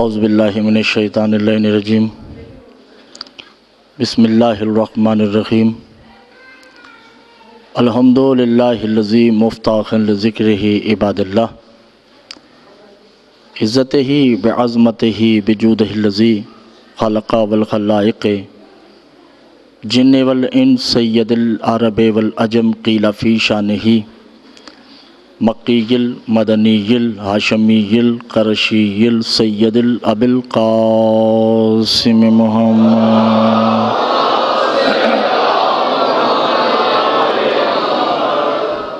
औज़ुबिल्लाहि मिनश्शैतानिर्रजीम बिस्मिल्लाहिर्रहमानिर्रहीम अल्हम्दुलिल्लाहिल्लज़ी मुफ्ताख़न लिज़िक्रिही इबादल्लाह इज़्ज़तिही बिअज़मतिही बिजूदिहिल्लज़ी ख़लक़ा वल ख़लाइक़ जिन्न वल इंस सय्यदुल अरब वल अजम क़ील फ़ी शानिही मक्कीयिल मदनीयिल हाशमीयिल क़रशीयिल सय्यदुल अबिल क़ासिम मुहम्मद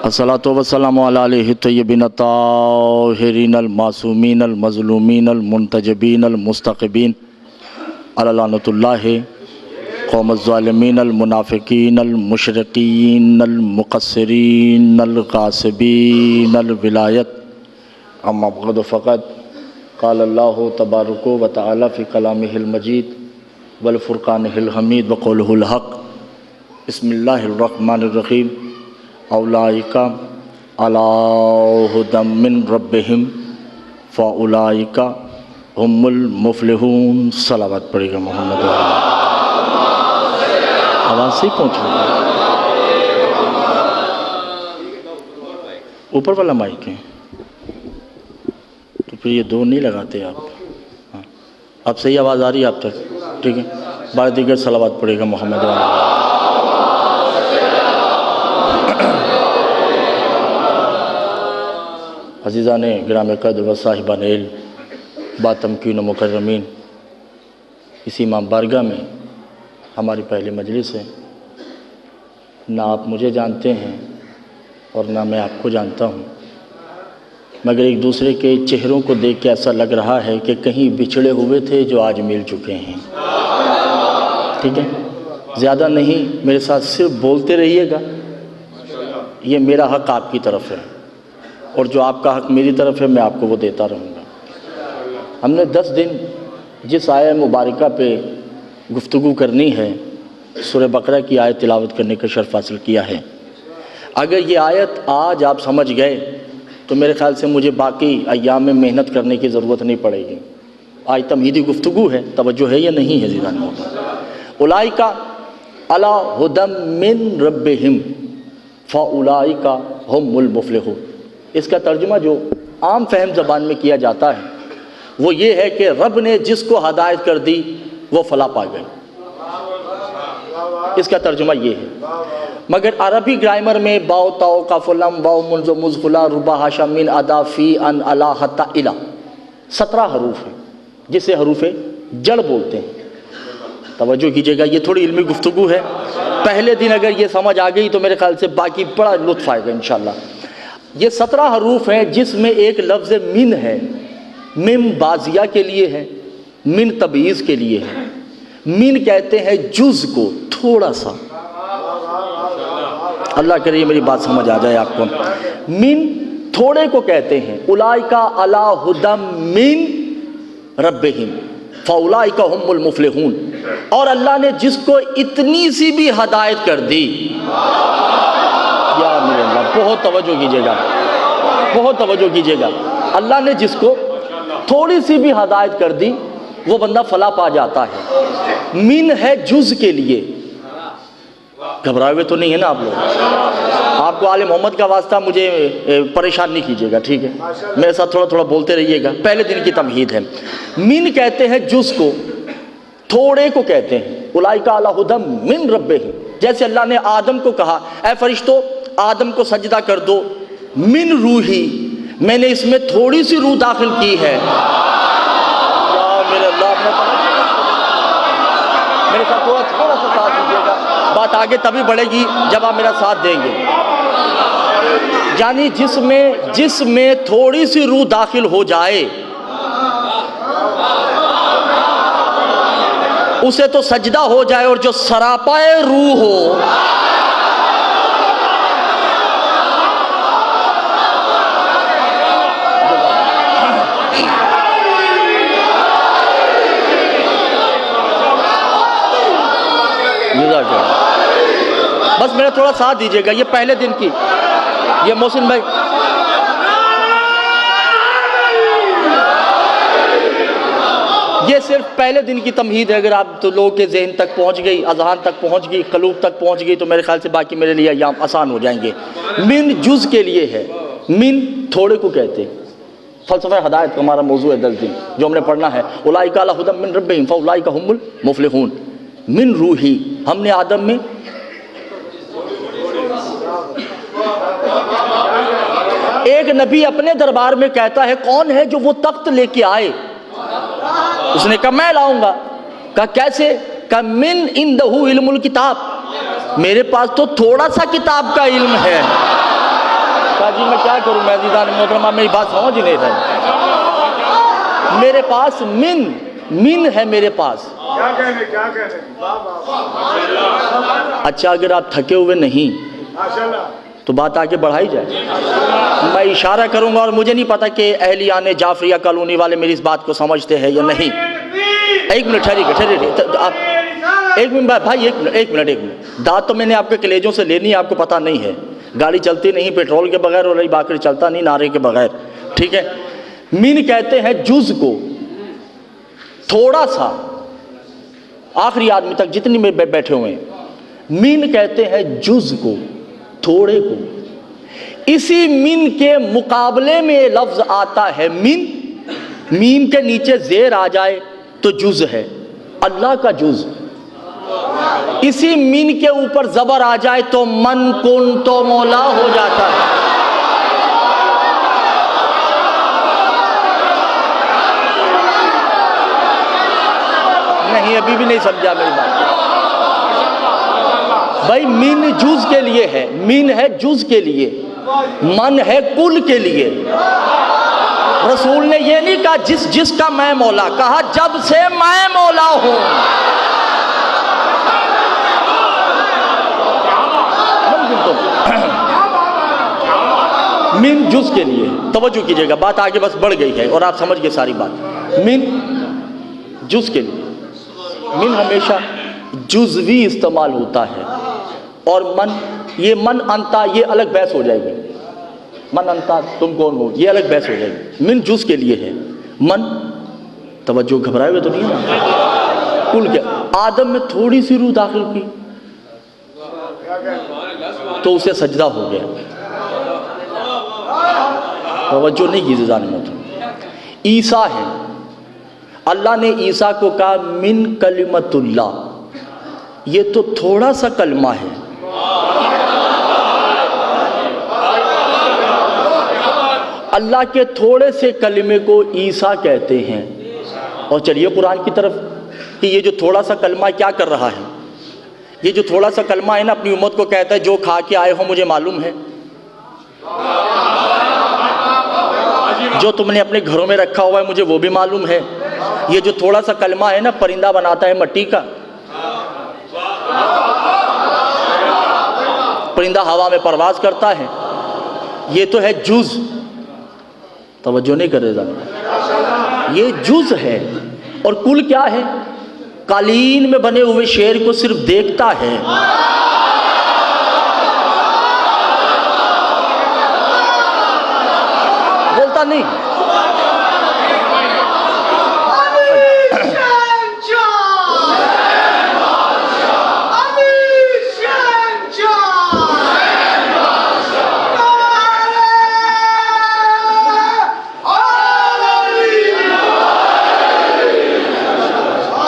अस्सलातु वस्सलामु अला आलिहि तय्यबीन ताहिरीन अल मासूमीन अल मज़लूमीन अल मुंतजबीन अल मुस्तक़बीन अला लानतुल्लाहि कौम ज़ालिमीन अल मुनाफ़िकीन अल मुशरिकीन अल मुक़स्सिरीन अल ग़ासिबीन अल विलायत अम्मा बअद फ़क़द क़ाल अल्लाहु तबारक व तआला फ़ी कलामिहिल मजीद वल फ़ुरक़ानिहिल हमीद व क़ौलिहिल हक़ बिस्मिल्लाहिर रहमानिर रहीम औलाइका अला हुदम मिन रब्बिहिम फ़उलाइका हुमुल मुफ़्लिहून। सलावत पढ़ेगा मोहम्मद। आवाज़ से पहुँच रही है, ऊपर वाला माइक है तो फिर ये दो नहीं लगाते आप। हाँ, अब सही आवाज़ आ रही है आप तक? ठीक है, बाद दीगर सलावत पढ़ेगा मोहम्मद। अज़ीज़ान गिराम क़द्र व साहिबान इल्म बातमकीन व मुकर्रमीन, इसी इमाम बारगाह में हमारी पहली मजलिस है। ना आप मुझे जानते हैं और ना मैं आपको जानता हूँ, मगर एक दूसरे के चेहरों को देख के ऐसा लग रहा है कि कहीं बिछड़े हुए थे जो आज मिल चुके हैं। ठीक है, ज़्यादा नहीं, मेरे साथ सिर्फ बोलते रहिएगा। ये मेरा हक़ आपकी तरफ है और जो आपका हक़ मेरी तरफ है मैं आपको वो देता रहूँगा। हमने 10 दिन जिस आयत मुबारका पे गुफ्तगू करनी है, सूरह बकरा की आयत तिलावत करने का शर्फ हासिल किया है। अगर ये आयत आज आप समझ गए तो मेरे ख़्याल से मुझे बाकी अय्याम में मेहनत करने की ज़रूरत नहीं पड़ेगी। आज तमहीदी गुफ्तगू है, तवज्जो है या नहीं है ज़ीरान? उलाइका अला हुदम मिन रब्बिहिम फ़उलाइका हुमुल मुफ़्लिहून। इसका तर्जुमा जो आम फहम ज़बान में किया जाता है वो ये है कि रब ने जिसको हदायत कर दी वो फला पा गए। इसका तर्जुमा ये है, मगर अरबी ग्रामर में बाओ ताओ काफुलम बाओ मुंजो मुज़फुला रुबा हाशमिन अदा फ़ी अन अला हत्ता इला 17 हरूफ हैं जिसे हरूफ जड़ बोलते हैं। तवज्जो कीजिएगा, ये थोड़ी इल्मी गुफ्तगू है। पहले दिन अगर ये समझ आ गई तो मेरे ख्याल से बाकी बड़ा लुत्फ़ आएगा इंशाअल्लाह। ये 17 हरूफ हैं जिसमें एक लफ्ज़ मिन है। मिन बाजिया के लिए है, मिन तबीज़ के लिए है। मिन कहते हैं जुज़ को, थोड़ा सा। अल्लाह करे मेरी बात समझ आ जाए आपको। मिन थोड़े को कहते हैं। उलाइका अला हुदम मिन रब्बिहिम फ़उलाइका हुमुल मुफ़्लिहून। और अल्लाह ने जिसको इतनी सी भी हदायत कर दी, या मेरे अल्लाह, बहुत तवज्जो कीजिएगा, बहुत तवज्जो कीजिएगा। अल्लाह ने जिसको थोड़ी सी भी हदायत कर दी वो बंदा फला पा जाता है। मिन है जुज़ के लिए। घबराए हुए तो नहीं है ना आप लोग? आपको आले मोहम्मद का वास्ता मुझे परेशान नहीं कीजिएगा, ठीक है? मेरे साथ थोड़ा थोड़ा बोलते रहिएगा। पहले दिन की तमहीद है। मिन कहते हैं जुज़ को, थोड़े को कहते हैं। उलाइका अला हुदम मिन रब्बिहिम, जैसे अल्लाह ने आदम को कहा ऐ फरिश्तों आदम को सजदा कर दो, मिन रूही, मैंने इसमें थोड़ी सी रूह दाखिल की है। मेरे अल्लाह, मेरे साथ थोड़ा सा साथ दीजिएगा, बात आगे तभी बढ़ेगी जब आप मेरा साथ देंगे। यानी जिसमें थोड़ी सी रूह दाखिल हो जाए उसे तो सजदा हो जाए, और जो सरापाए रूह हो बस मेरा थोड़ा साथ दीजिएगा। ये पहले दिन की, ये मोहसिन भाई सिर्फ पहले दिन की तमहीद है। अगर आप तो लोगों के जहन तक पहुँच गई, अजहान तक पहुँच गई, कलूब तक पहुँच गई, तो मेरे ख्याल से बाकी मेरे लिए अय्याम आसान हो जाएंगे। मिन जुज़ के लिए है, मिन थोड़े को कहते हैं। फ़लसफ़ा हिदायत हमारा मौजू है 10 दिन जो हमने पढ़ना है। उलाइका अला हुदम मिन रब्बिहिम फउलाइका हुमुल मुफ़लिहून। मिन रूही, हमने आदम में एक नबी अपने दरबार में कहता है कौन है जो वो तख्त लेके आए? उसने कहा मैं लाऊंगा। कहा कैसे? कहा मिन इंदहु इल्मुल किताब, मेरे पास तो थोड़ा सा किताब का इल्म है। कहा जी मैं क्या करूं, मैं अज़ीज़ान मोहतरमा मेरी बात समझ ही नहीं रही। मेरे पास मिन है मेरे पास। क्या कहने? अच्छा अगर आप थके हुए नहीं तो बात आगे बढ़ाई जाए। मैं इशारा करूंगा और मुझे नहीं पता कि अहलियाने जाफरिया कॉलोनी वाले मेरी इस बात को समझते हैं या नहीं। एक मिनट ठहरिए आप एक मिनट भाई, एक मिनट। दाद तो मैंने आपके कलेजों से लेनी है, आपको पता नहीं है। गाड़ी चलती नहीं पेट्रोल के बगैर और बाकी चलता नहीं नारे के बगैर, ठीक है। मिन कहते हैं जुज़ को, थोड़ा सा, आखिरी आदमी तक जितनी में बैठे हुए हैं। मिन कहते हैं जुज़ को, थोड़े को। इसी मिन के मुकाबले में लफ्ज आता है मिन। मीम के नीचे जेर आ जाए तो जुज़ है, अल्लाह का जुज़। इसी मिन के ऊपर जबर आ जाए तो मन कुन तो मौला हो जाता है। नहीं अभी भी नहीं समझा मेरी बात भाई। मिन जुज़ के लिए है, मिन है जुज़ के लिए, मन है कुल के लिए। रसूल ने ये नहीं कहा जिसका मैं मौला, कहा जब से मैं मौला हूं। मिन जुज़ के लिए, तवज्जो कीजिएगा, बात आगे बस बढ़ गई है और आप समझ गए सारी बात। मिन जुज़ के लिए, मिन हमेशा जुज़वी इस्तेमाल होता है। और मन, ये मन अंता, ये अलग बहस हो जाएगी। मन अंता तुम कौन हो, ये अलग बहस हो जाएगी। मिन जुज़ के लिए है। मन, तवज्जो, घबराए हुए तो नहीं है ना? कुल क्या, आदम में थोड़ी सी रूह दाखिल की तो उसे सजदा हो गया। तवज्जो नहीं की जाने में। ईसा है, अल्लाह ने ईसा को कहा मिन कलिमतुल्लाह, ये तो थोड़ा सा कलमा है। अल्लाह के थोड़े से कलमे को ईसा कहते हैं। और चलिए कुरान की तरफ कि ये जो थोड़ा सा कलमा क्या कर रहा है। ये जो थोड़ा सा कलमा है ना, अपनी उम्मत को कहता है जो खा के आए हो मुझे मालूम है, जो तुमने अपने घरों में रखा हुआ है मुझे वो भी मालूम है। ये जो थोड़ा सा कलमा है ना, परिंदा बनाता है मट्टी का, परिंदा हवा में परवाज करता है, ये तो है जुज़। तवज्जो नहीं कर रहे, ये जुज़ है। और कुल क्या है? कालीन में बने हुए शेर को सिर्फ देखता है। बोलता नहीं।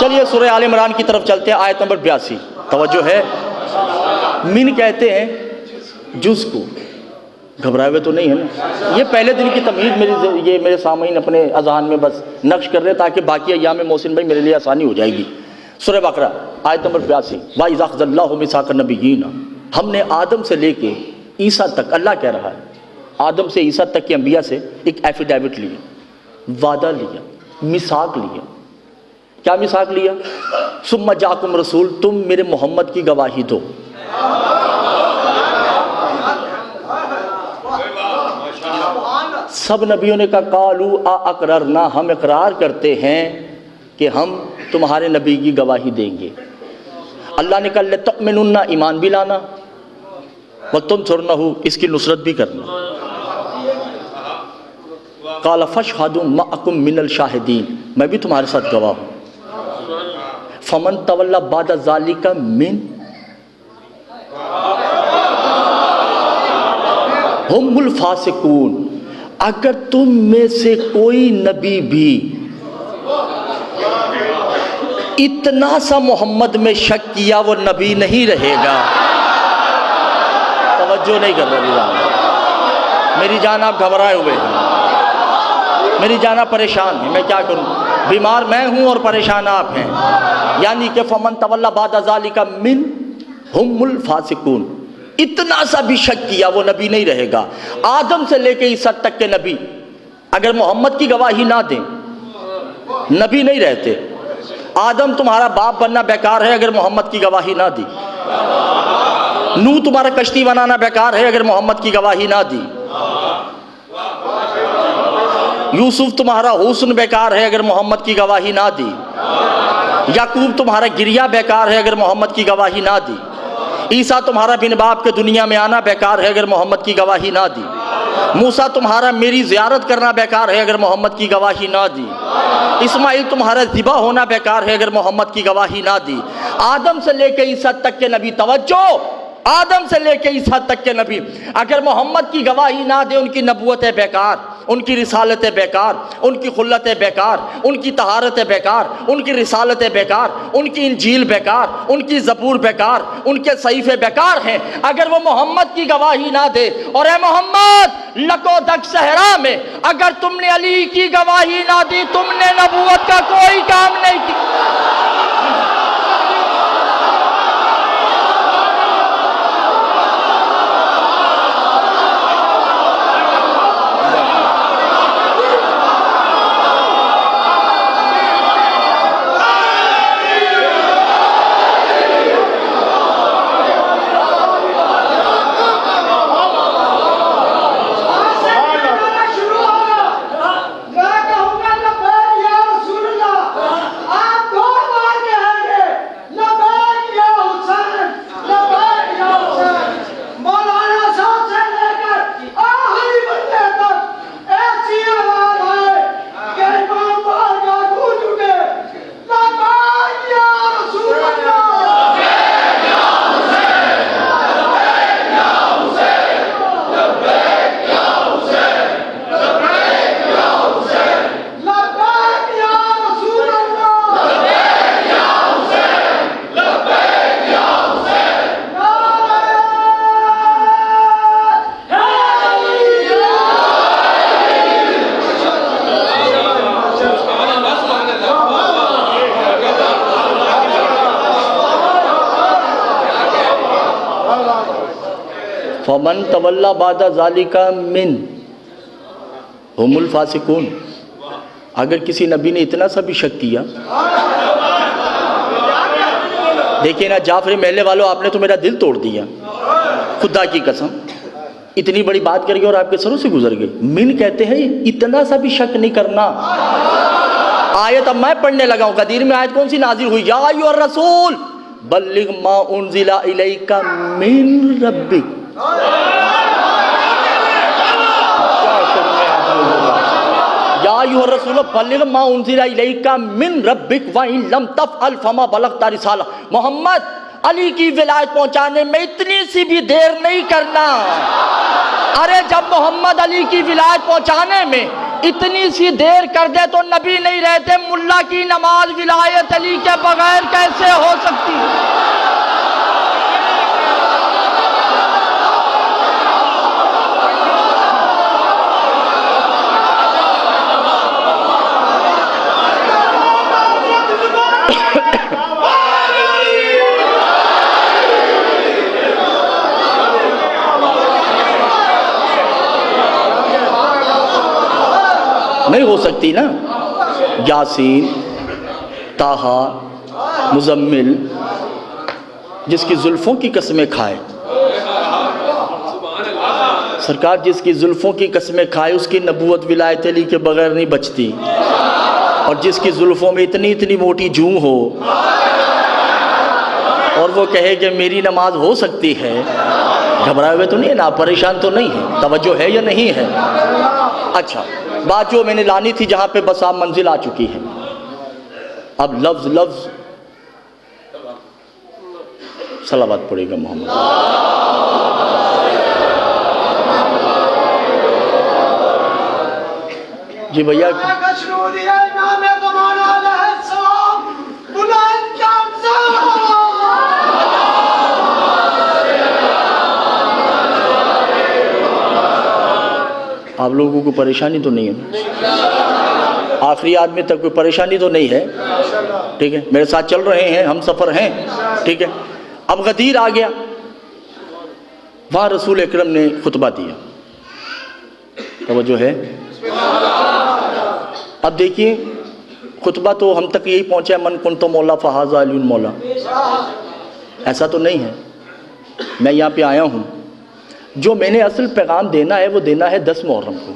चलिए सूरह आल इमरान की तरफ चलते हैं, आयत नंबर 82। तवज्जो है। मिन कहते हैं जुज़ को, घबराए हुए तो नहीं है ना? ये पहले दिन की तमहीद मेरे सामईन अपने अज़हान में बस नक्श कर रहे हैं ताकि बाकी अय्याम में मोहसिन भाई मेरे लिए आसानी हो जाएगी। सूरह बकरा आयत नंबर 82। वाइज़ा अख़ज़ल्लाहु मिसाक़न नबिय्यीना, हमने आदम से लेके ईसा तक, अल्लाह कह रहा है आदम से ईसा तक के अंबिया से एक एफिडेविट लिया, वादा लिया, मिसाक लिया। क्या मिसाक लिया? सुम्मा जाकुम रसूल, तुम मेरे मोहम्मद की गवाही दो। सब नबियों ने कहा कालू आ अकररना, हम इकरार करते हैं कि हम तुम्हारे नबी की गवाही देंगे। अल्लाह ने कहा लतुमिनुन्ना, ईमान भी लाना, व तुनसुरनहु, इसकी नुसरत भी करना। काला फशहदू मअकुम मिनल शाहिदीन, मैं भी तुम्हारे साथ गवाह हूँ। फमन तवल्ला बाद ज़ालिका मिन हुमुल फासिकून। अगर तुम में से कोई नबी भी इतना सा मोहम्मद में शक किया वो नबी नहीं रहेगा। तवज्जो नहीं कर रही मेरी जान, आप घबराए हुए हैं, मेरी जान आप परेशान है, मैं क्या करूं, बीमार मैं हूं और परेशान आप हैं। यानी कि फमन तवल्ला बाद ज़ालिका मिन हुमुल फासिकून, इतना सा भी शक किया वो नबी नहीं रहेगा। आदम से लेके ईसा तक के नबी अगर मोहम्मद की गवाही ना दें नबी नहीं रहते। आदम तुम्हारा बाप बनना बेकार है अगर मोहम्मद की गवाही ना दी। नूह तुम्हारा कश्ती बनाना बेकार है अगर मोहम्मद की गवाही ना दी। यूसुफ तुम्हारा हुस्न बेकार है अगर मोहम्मद की गवाही ना दी। याकूब तुम्हारा गिरिया बेकार है अगर मोहम्मद की गवाही ना दी। ईसा तुम्हारा बिन बाप के दुनिया में आना बेकार है अगर मोहम्मद की गवाही ना दी। मूसा तुम्हारा मेरी ज़ियारत करना बेकार है अगर मोहम्मद की गवाही ना दी। इस्माइल तुम्हारा ज़िबा होना बेकार है अगर मोहम्मद की गवाही ना दी। आदम से लेके ईसा तक के नबी, तवज्जो, आदम से लेके ईसा तक के नबी अगर मोहम्मद की गवाही ना दे उनकी नबूवत बेकार, उनकी रिसालत बेकार, उनकी खुल्लत बेकार, उनकी तहारत बेकार, उनकी रिसालत बेकार, उनकी इंजील बेकार, उनकी ज़बूर बेकार, उनके सहीफ़े बेकार हैं अगर वो मोहम्मद की गवाही ना दे। और ए मोहम्मद, लको दक सहरा में अगर तुमने अली की गवाही ना दी तुमने नबूवत का कोई काम नहीं किया। फमन तवल्ला बादा ज़ालिका मिन हुमुल फासिकून। अगर किसी नबी ने इतना सा भी शक किया, देखिए ना जाफरी महल्ले वालों, आपने तो मेरा दिल तोड़ दिया, खुदा की कसम, इतनी बड़ी बात करके और आपके सरों से गुजर गई। मिन कहते हैं इतना सा भी शक नहीं करना। आयत अब मैं पढ़ने लगा हूँ, कदीर में आयत कौन सी नाजिल हुई, या अय्युहर रसूल बल्लिग मा उनज़िला इलैका मिन रब्बिक। या अय्युहर रसूल बल्लिग मा उनज़िला इलैका मिन रब्बिक व इन लम तफ़अल फमा बलग़ता रिसाला। मोहम्मद, अली की विलायत पहुंचाने में इतनी सी भी देर नहीं करना। अरे जब मोहम्मद अली की विलायत पहुंचाने में इतनी सी देर कर दे तो नबी नहीं रहते। मुल्ला की नमाज विलायत अली के बगैर कैसे हो सकती है? नहीं हो सकती ना। यासीन, ताहा, मुजम्मिल, जिसकी जुल्फ़ों की कसमें खाए सरकार, जिसकी जुल्फ़ों की कसमें खाए उसकी नबूवत विलायत अली के बगैर नहीं बचती। और जिसकी जुल्फ़ों में इतनी इतनी मोटी जूं हो और वो कहे कि मेरी नमाज हो सकती है, घबराए हुए तो नहीं है ना, परेशान तो नहीं है, तवज्जो है या नहीं है? अच्छा, बात जो मैंने लानी थी जहाँ पे बस आप मंजिल आ चुकी है। अब लफ्ज़ लफ्ज़ सलावत पड़ेगा मोहम्मद। जी भैया, आप लोगों को परेशानी तो नहीं है? आखिरी आदमी तक कोई परेशानी तो नहीं है? ठीक है, मेरे साथ चल रहे हैं, हम सफ़र हैं। ठीक है, अब गदीर आ गया, वहाँ रसूल अकरम ने खुतबा दिया। तवज्जो है? अब देखिए, खुतबा तो हम तक यही पहुँचा, मन कुन तो मौला फ़हाज़ा अली मौला। ऐसा तो नहीं है। मैं यहाँ पे आया हूँ, जो मैंने असल पैगाम देना है वो देना है 10 मुहर्रम को।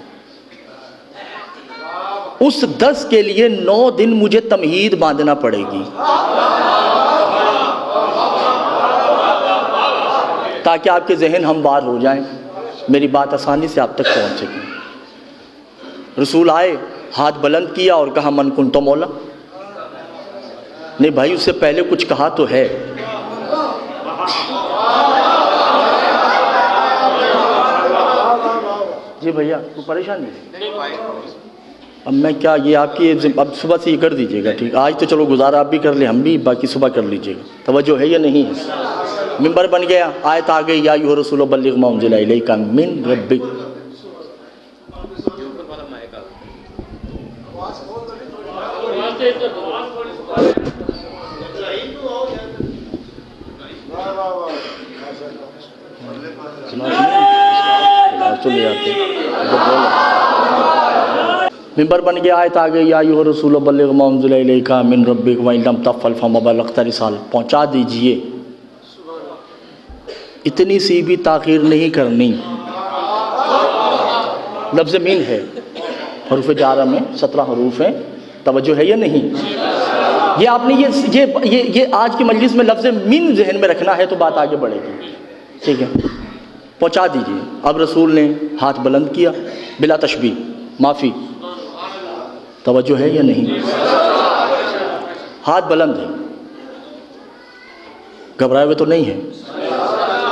उस 10 के लिए 9 दिन मुझे तमहीद बांधना पड़ेगी, ताकि आपके जहन हमवार हो जाएं, मेरी बात आसानी से आप तक पहुंच सके। रसूल आए, हाथ बुलंद किया और कहा मन कुन तो मौला। नहीं भाई, उससे पहले कुछ कहा तो है। जी भैया, कोई परेशानी नहीं? अब मैं क्या, ये आपकी अब सुबह से ये कर दीजिएगा। ठीक, आज तो चलो गुजारा आप भी कर ले, हम भी, बाकी सुबह कर लीजिएगा। तवज्जो है या नहीं है? मिंबर बन गया, आयत आ गई, या अय्युहा रसूल बल्लिग मा उनज़िला इलैका मिन रब्बिक। मिंबर बन गया, आयत आ गई, या अय्युहा रसूल बल्लिग मा उनज़िला इलैका मिन रब्बिक व इन लम तफ़अल फमा बल्लग़्ता रिसालतह। पहुँचा दीजिए, इतनी सी भी ताख़ीर नहीं करनी। लफ्ज़ मिन है, हरूफ़ जारा में 17 हरूफ हैं। तवज्जो है या नहीं? ये आपने ये आज की मजलिस में लफ्ज़ मिन ज़हन में रखना है, तो बात आगे बढ़ेगी। ठीक है, पहुँचा दीजिए। अब रसूल ने हाथ बुलंद किया, बिला तशबीह, माफ़ी। तवज्जो है या नहीं? हाथ बुलंद है, घबराए हुए तो नहीं है।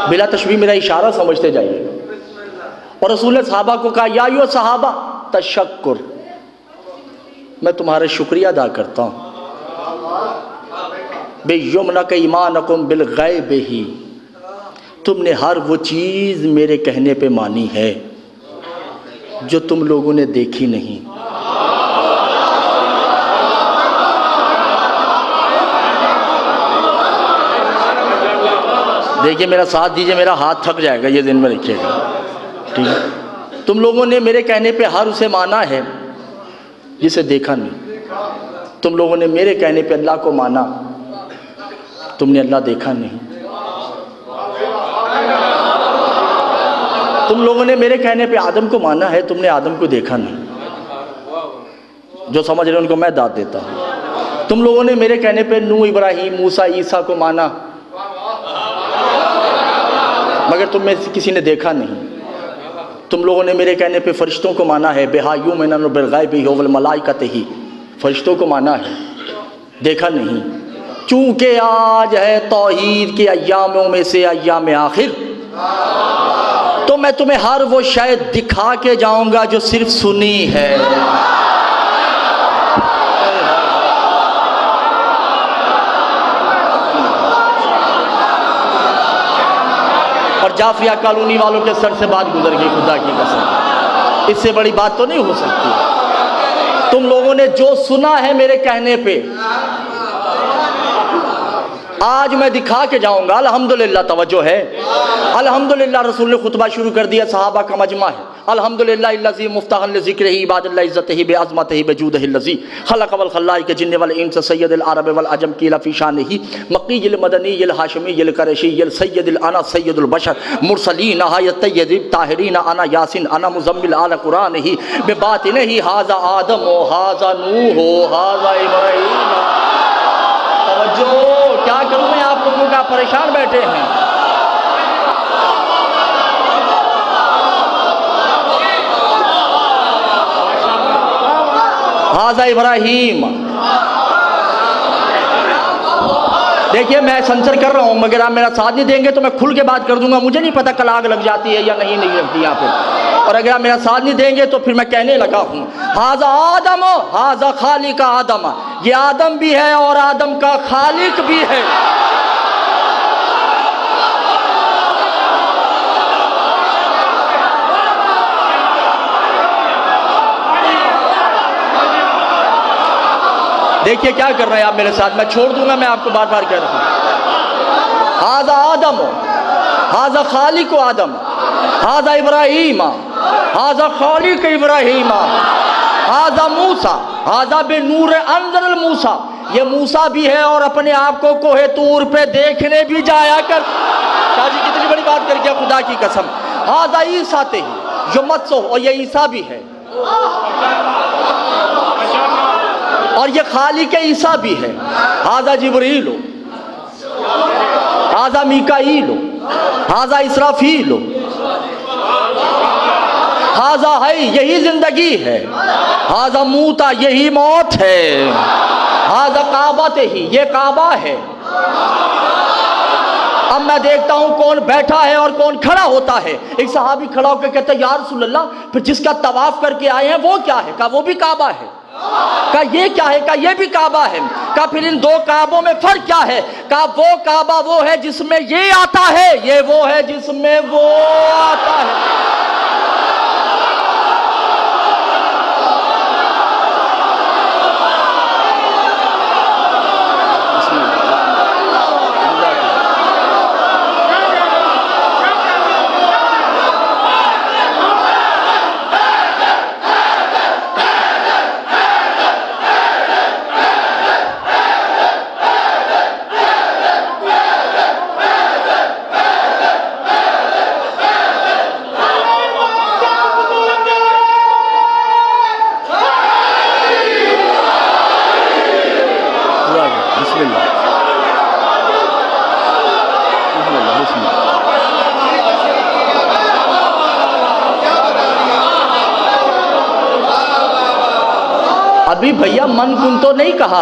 बिला तशबीह मेरा इशारा समझते जाइए। और रसूल ने सहाबा को कहा, या अय्युहा सहाबा तशक्कुर, मैं तुम्हारा शुक्रिया अदा करता हूँ। बेयुमनक ईमानकुम बिल गैब ही, तुमने हर वो चीज़ मेरे कहने पे मानी है जो तुम लोगों ने देखी नहीं। देखिए, मेरा साथ दीजिए, मेरा हाथ थक जाएगा, ये दिन में रखिएगा। ठीक है, तुम लोगों ने मेरे कहने पे हर उसे माना है जिसे देखा नहीं। तुम लोगों ने मेरे कहने पे अल्लाह को माना, तुमने अल्लाह देखा नहीं। तुम लोगों ने मेरे कहने पे आदम को माना है, तुमने आदम को देखा नहीं। जो समझ रहे उनको मैं दाद देता हूँ। तुम लोगों ने मेरे कहने पे नूह, इब्राहीम, मूसा, ईसा को माना, मगर तुम में किसी ने देखा नहीं। तुम लोगों ने मेरे कहने पे फरिश्तों को माना है, बेहायुमिनु बिल गैबि वल मलाइकतिही, फरिश्तों को माना है, देखा नहीं। चूँकि आज है तौहीद के अय्यामों में से अय्याम आखिर, तो मैं तुम्हें हर वो शायद दिखा के जाऊंगा जो सिर्फ सुनी है। और जाफिया कॉलोनी वालों के सर से बात गुजर गई, खुदा की कसम, इससे बड़ी बात तो नहीं हो सकती। तुम लोगों ने जो सुना है मेरे कहने पे, आज मैं दिखा के जाऊंगा। अल्हम्दुलिल्लाह, तवज्जो है, अल्हम्दुलिल्लाह। रसूल ने खुतबा शुरू कर दिया, सहाबा का मजमा है। अल्हम्दुलिल्लाह लज़ी मुफ्ताहन लिज़िक्रिही इबादल्लाह इज़्ज़तिही बिअज़मतिही बिजूदिही लज़ी खलक़ वल खलाइक जिन्न वल इंस सय्यदुल अरब वल अजम कीला फी शानिही मक्कील मदनील हाशिमील कुरैशील सय्यदुल अना सय्यदुल बशर मुरसलीन नहायत तय्यब ताहिरीन अना यासीन अना मुज़म्मिल आल कुरानिही बिबातिनिही हाज़ा आदम व हाज़ा नूह व हाज़ा इब्राहीम। तवज्जो, क्या करूं मैं आप लोगों का, परेशान बैठे हैं। हाज़ा इब्राहीम, देखिए मैं सेंसर कर रहा हूँ, मगर आप मेरा साथ नहीं देंगे तो मैं खुल के बात कर दूंगा। मुझे नहीं पता कल आग लग जाती है या नहीं लगती यहाँ पे, और अगर आप मेरा साथ नहीं देंगे तो फिर मैं कहने लगा हूँ हाजा आदम हाजा खालिक आदम, ये आदम भी है और आदम का खालिक भी है। देखिए क्या कर रहे हैं आप मेरे साथ, मैं छोड़ दूंगा, मैं आपको बार बार कह रहा हूँ। हाजा आदम हाजा खालिक आदम हाजा इब्राहीम हाजा खालिक इब्राहीम हाजा मूसा हाजा बे नूर अंजल मूसा, ये मूसा भी है और अपने आप को कोहे तूर पे देखने भी जाया कर। शाहजी कितनी बड़ी बात कर गया, खुदा की कसम। हाजा ईसा ते जो मत सो, और ये ईसा भी है और ये खालिक ईसा भी है। हाजा जिब्रील हाजा मीकाईल हाजा इसराफील हाजा है, यही जिंदगी है। हाजा मूता, यही मौत है। हाजा काबा ते ही, ये काबा है। अब मैं देखता हूं कौन बैठा है और कौन खड़ा होता है। एक सहाबी खड़ा होकर कहता है या रसूल अल्लाह, फिर जिसका तवाफ करके आए हैं वो क्या है? कहा वो भी काबा है। कहा ये क्या है? कहा ये भी काबा है। कहा फिर इन दो काबों में फर्क क्या है? कहा वो काबा वो है जिसमें ये आता है, ये वो है जिसमें वो आता है। अभी भैया मन कुन तो नहीं कहा।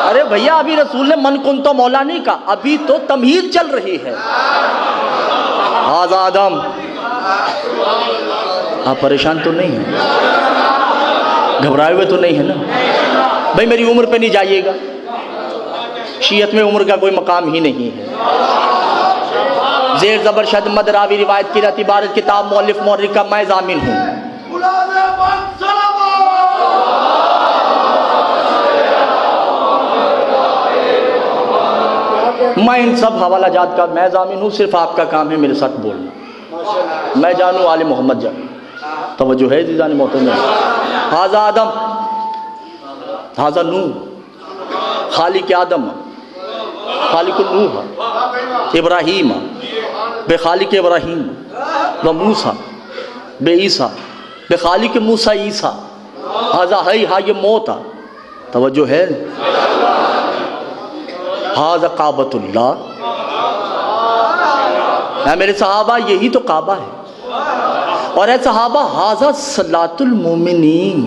अरे भैया अभी रसूल ने मन कुन तो मौला नहीं कहा, अभी तो तमहीद चल रही है। हाज़ा आदम, आप परेशान तो नहीं हैं, घबराए हुए तो नहीं है ना? भाई मेरी उम्र पे नहीं जाइएगा, शीयत में उम्र का कोई मकाम ही नहीं है। ज़ेर ज़बर शद मद रावी रिवायत की रहती बारत किताब मौलिफ मौर्रिख का मैं ज़ामिन हूँ। मैं इन सब हवाला जात का मैं ज़ामिन हूँ, सिर्फ आपका काम है मेरे साथ बोलना। मैं जानूँ आले मोहम्मद जा, तवज्जो है जीज़ान मोहतरम। हाज़ा आदम हाज़ा नूह, खालिक आदम खालिकुल नूह इब्राहीम बे खालिक इब्राहीम व मूसा बे ईसा बे खालिक मूसा ईसा। हाज़ा है हा ये मौता, तवज्जो है। हाज़ा काबतुल्लाह, है मेरे सहाबा यही तो काबा है। और है सहाबा हाज़ा सलातुल मोमिनीन,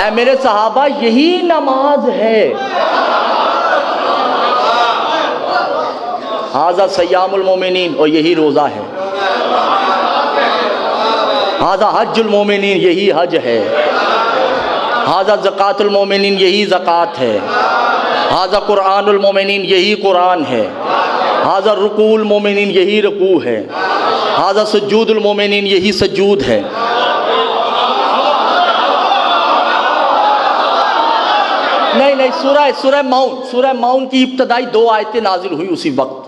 है मेरे सहाबा यही नमाज है। हाज़ा सयामुल मोमिनीन, और यही रोज़ा है। हाज़ा हज्जुल मोमिनीन, यही हज है। हाज़ा ज़कातुल मोमिनीन, यही ज़कात है। हाज़ा कुरानुल मोमिनीन, यही कुरान है। हाज़ा रुकूल मोमिनीन, यही रुकू है। हाज़ा सुजूदुल मोमिनीन, यही सजूद है। नहीं, सूरह माउन की इब्तदाई 2 आयतें नाजिल हुई उसी वक्त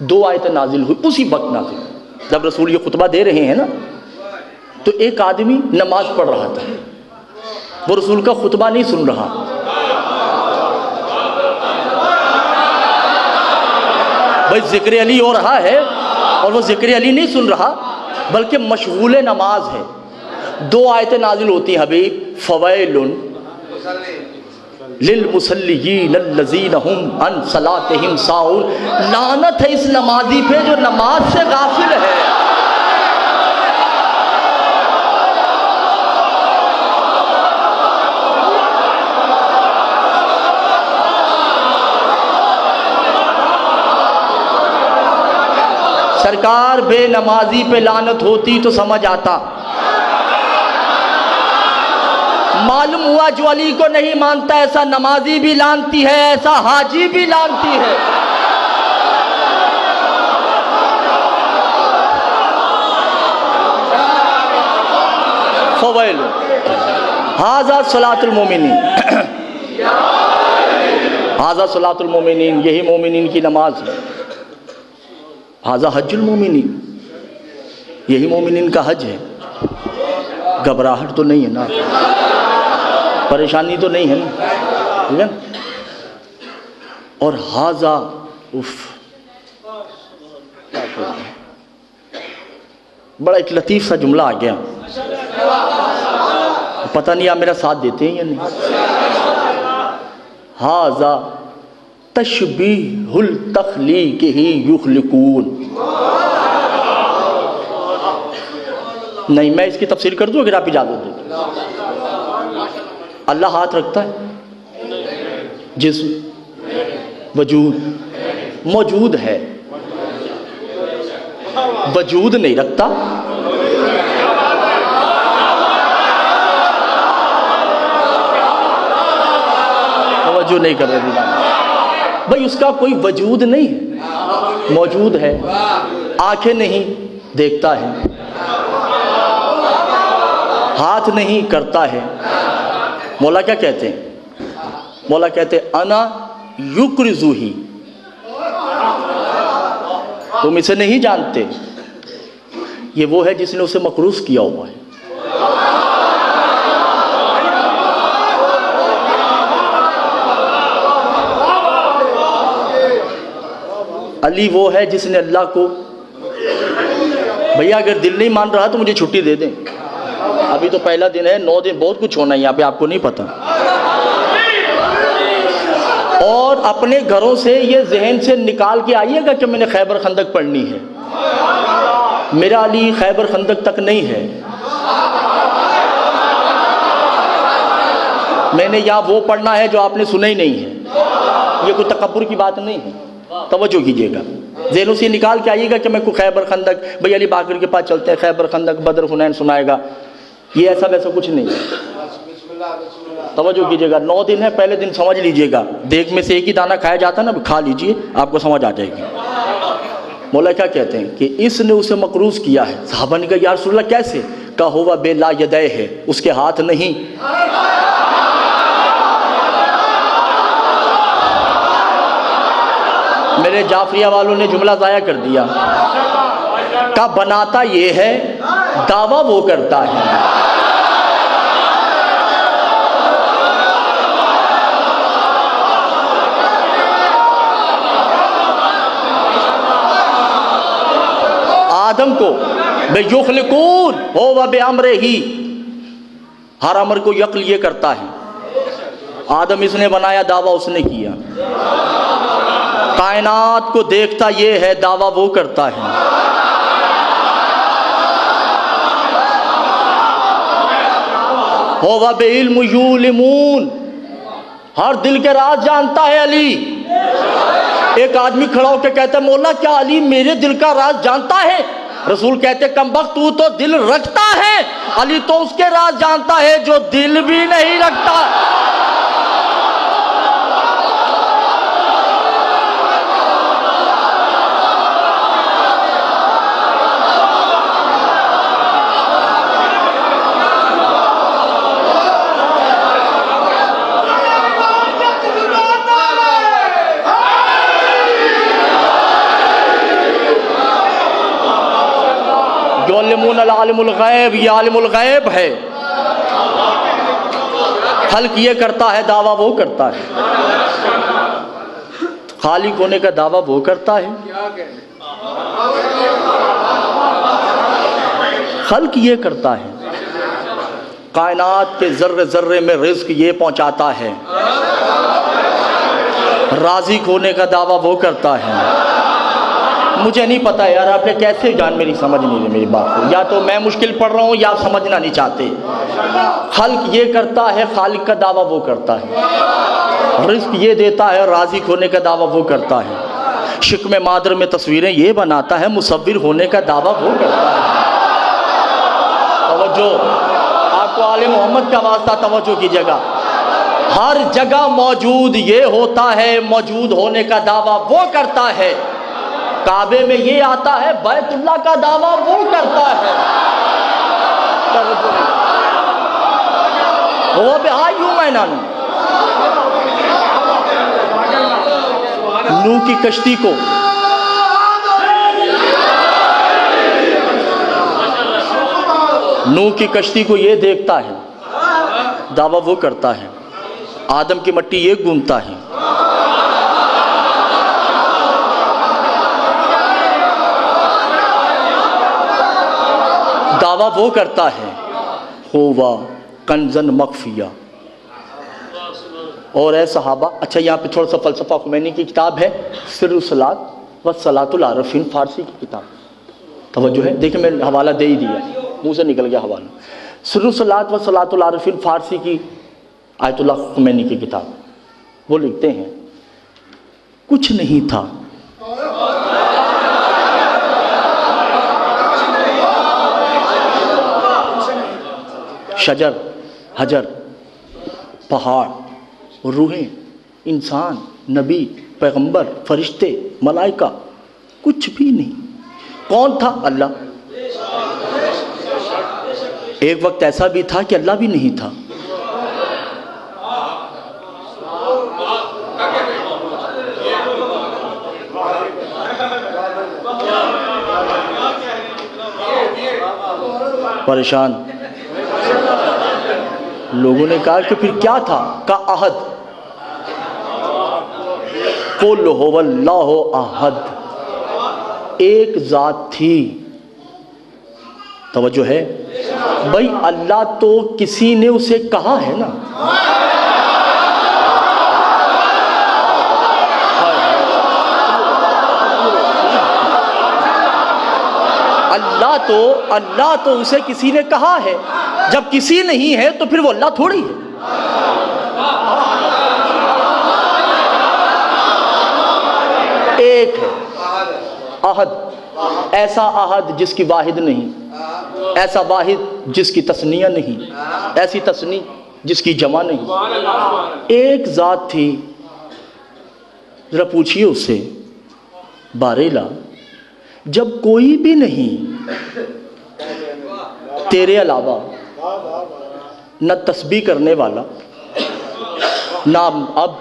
2 आयतें नाजिल हुई उसी वक्त नाजिल। जब रसूल ये खुतबा दे रहे हैं ना, तो एक आदमी नमाज पढ़ रहा था, वो रसूल का खुतबा नहीं सुन रहा। भाई जिक्र अली हो रहा है और वो जिक्र अली नहीं सुन रहा, बल्कि मशगूल नमाज है। 2 आयतें नाजिल होती हैं हबीब, फ़वैलुन लिल मुसल्लीन अल्लज़ीना हुम अन सलातिहिम साहुन। लानत है इस नमाजी पे जो नमाज से गाफिल है। सरकार बेनमाजी पे लानत होती तो समझ आता। मालूम हुआ जो अली को नहीं मानता, ऐसा नमाजी भी लानती है, ऐसा हाजी भी लानती है। फवैल हाज़ा सलातुल मोमिनीन, हाज़ा सलातुल मोमिनीन, यही मोमिनीन की नमाज है। हाज़ा हज्जुल मोमिनीन, यही मोमिनीन का हज है। घबराहट तो नहीं है ना, परेशानी तो नहीं है ना, ठीक है। और हाज़ा उफ, बड़ा एक लतीफ़ सा जुमला आ गया, पता नहीं आप मेरा साथ देते हैं या नहीं। हाज़ा तशबीहुल तख्लीक़िही युख़्लिक़ून। नहीं, मैं इसकी तफसीर कर दूं अगर आप इजाज़त दें। अल्लाह हाथ रखता है, जिस्म वजूद मौजूद है, वजूद नहीं रखता। तवज्जो नहीं कर रहे भाई, उसका कोई वजूद नहीं है, मौजूद है। आंखें नहीं, देखता है। हाथ नहीं, करता है। मौला क्या कहते हैं? मौला कहते हैं अना युक्रिजुही, तुम इसे नहीं जानते, ये वो है जिसने उसे मकरूज किया हुआ है। अली वो है जिसने अल्लाह को, भैया अगर दिल नहीं मान रहा तो मुझे छुट्टी दे दें, अभी तो पहला दिन है, 9 दिन बहुत कुछ होना है यहाँ पे, आपको नहीं पता। और अपने घरों से ये जहन से निकाल के आइएगा कि मैंने खैबर खंदक पढ़नी है। मेरा अली खैबर खंदक तक नहीं है। मैंने यहाँ वो पढ़ना है जो आपने सुना ही नहीं है। ये कोई तकब्बुर की बात नहीं है, तवज्जो कीजिएगा। ज़हनों से निकाल के आइएगा कि मैं को खैबर खंदक, भाई अली बाकर के पास चलते हैं, खैबर खंदक बदर हुनैन सुनाएगा, ये ऐसा वैसा कुछ नहीं है। तवज्जो कीजिएगा, 9 दिन है, पहले दिन समझ लीजिएगा, देख में से एक ही दाना खाया जाता है ना, खा लीजिए, आपको समझ आ जाएगी। मौला क्या कहते हैं कि इसने उसे मकरूज किया है। सहाबा ने कहा या रसूलल्लाह कैसे? कहा हुआ बेला यदै है, उसके हाथ नहीं। मेरे जाफरिया वालों ने जुमला ज़ाया कर दिया, का बनाता ये है, दावा वो करता है। आदम को बेयुखलिकून हो व बेअम्रे ही, हर अमर को यक्ल ये करता है। आदम इसने बनाया, दावा उसने किया। कायनात को देखता ये है, दावा वो करता है। हो व बेइल्म युलिमून, हर दिल के राज जानता है अली। एक आदमी खड़ा होकर कहता है मौला क्या अली मेरे दिल का राज जानता है? रसूल कहते कमबख्त तू तो दिल रखता है, अली तो उसके राज जानता है जो दिल भी नहीं रखता। आलिमुल गैब, ये आलिमुल गैब है। खल्क ये करता है, दावा वो करता है। खालिक होने का दावा वो करता है। खल्क ये करता है, कायनात के जर्रे जर्रे में रिज्क ये पहुंचाता है। राज़िक होने का दावा वो करता है। मुझे नहीं पता यार आपने कैसे जान, मेरी समझ नहीं रही मेरी बात को, या तो मैं मुश्किल पढ़ रहा हूँ या आप समझना नहीं चाहते। खल्क ये करता है, खालिक का दावा वो करता है। रिज़्क ये देता है, राज़िक होने का दावा वो करता है। शिक्म मादर में तस्वीरें ये बनाता है, मुसव्विर होने का दावा वो करता है। तवज्जो, आपको आले मोहम्मद का वास्ता तवज्जो कीजिएगा। हर जगह मौजूद ये होता है, मौजूद होने का दावा वो करता है। काबे में ये आता है, बैतुल्लाह का दावा वो करता है। वो बेहाय यूं मैं नानू नूह की कश्ती को ये देखता है, दावा वो करता है। आदम की मट्टी ये गूंथता है। दावा वो करता है, होवा कंजन मखफिया। और ऐ सहाबा, अच्छा यहाँ पे थोड़ा सा फ़लसफ़ा खुमैनी की किताब है सिर्रुस सलात व सलातुल आरफीन, फ़ारसी की किताब। तवज्जो है, देखिए मैंने हवाला दे ही दिया, मुँह से निकल गया हवाला। सिर्रुस सलात व सलातुल आरफीन फ़ारसी की आयतुल्लाह खुमैनी की किताब। वो लिखते हैं, कुछ नहीं था शजर, हजर, पहाड़, रूहें, इंसान, नबी, पैगंबर, फरिश्ते, मलाइका, कुछ भी नहीं। कौन था? अल्लाह। एक वक्त ऐसा भी था कि अल्लाह भी नहीं था। परेशान लोगों ने कहा कि फिर क्या था? का अहद, कुल हुवल्लाहु अहद, एक जात थी। तवज्जो है भाई, अल्लाह तो किसी ने उसे कहा है ना। अल्लाह तो उसे किसी ने कहा है। जब किसी नहीं है तो फिर वो अल्लाह थोड़ी है। एक है अहद, ऐसा अहद जिसकी वाहिद नहीं, ऐसा वाहिद जिसकी तस्निया नहीं, ऐसी तस्नी जिसकी जमा नहीं। एक जात थी। जरा पूछिए उससे, बारेला, जब कोई भी नहीं तेरे अलावा, न तस्बीह करने वाला, ना अब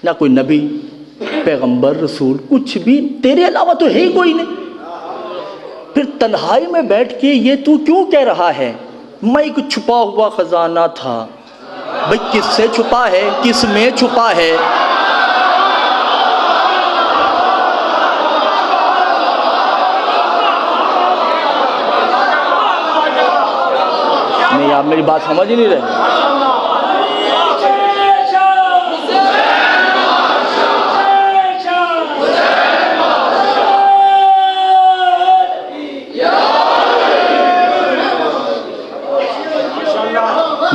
ना कोई नबी, पैगंबर, रसूल, कुछ भी तेरे अलावा तो है ही कोई नहीं, फिर तन्हाई में बैठ के ये तू क्यों कह रहा है मैं एक छुपा हुआ खजाना था? भाई किससे छुपा है, किस में छुपा है? नहीं, आप मेरी बात समझ ही नहीं रहे।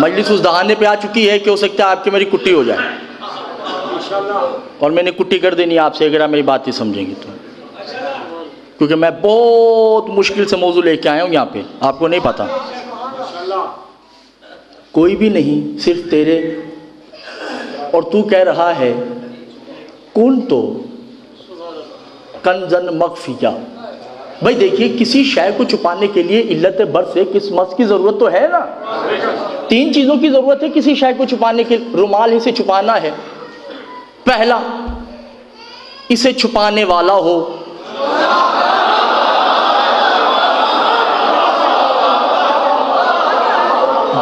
मजलिस उस दहाने पे आ चुकी है कि हो सकता है आपकी मेरी कुट्टी हो जाए, और मैंने कुट्टी कर देनी आपसे अगर आप मेरी बात ही समझेंगे तो, क्योंकि मैं बहुत मुश्किल से मौजू लेके आया हूँ यहाँ पे, आपको नहीं पता। कोई भी नहीं, सिर्फ तेरे, और तू कह रहा है कुन तो कंजन मखफिया। भाई देखिए, किसी शय को छुपाने के लिए इल्लत बर्स से किस मस की ज़रूरत तो है ना। 3 चीज़ों की ज़रूरत है किसी शय को छुपाने के। रुमाल इसे छुपाना है, पहला इसे छुपाने वाला हो,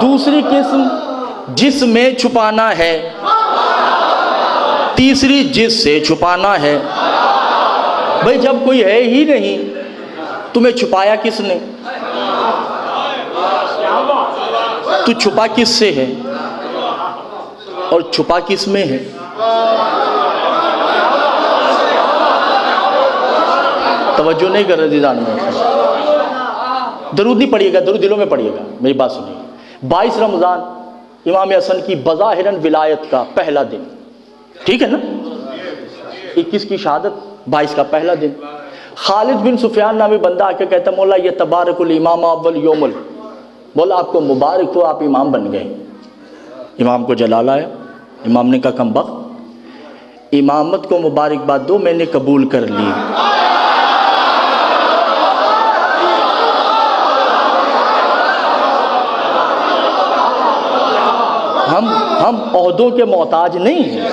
दूसरी किस्म जिसमें छुपाना है, तीसरी जिस से छुपाना है। भाई जब कोई है ही नहीं, तुम्हें छुपाया किसने? तू छुपा किस से है और छुपा किस में है? तवज्जो नहीं कर रहे जान में। दरूद नहीं पढ़िएगा, दरूद दिलों में पढ़िएगा। मेरी बात सुनिए। 22 रमज़ान इमाम हसन की बज़ाहिरन विलायत का पहला दिन, ठीक है ना। 21 की शहादत 22 का पहला दिन। खालिद बिन सुफियान नामी बंदा आके कहता मौला ये तबारकुल इमाम अव्वल यौमुल, बोला आपको मुबारक हो, आप इमाम बन गए। इमाम को जलाल आया। इमाम ने कहा कम वक्त, इमामत को मुबारकबाद दो, मैंने कबूल कर ली। हम ओहदों के मोहताज नहीं हैं।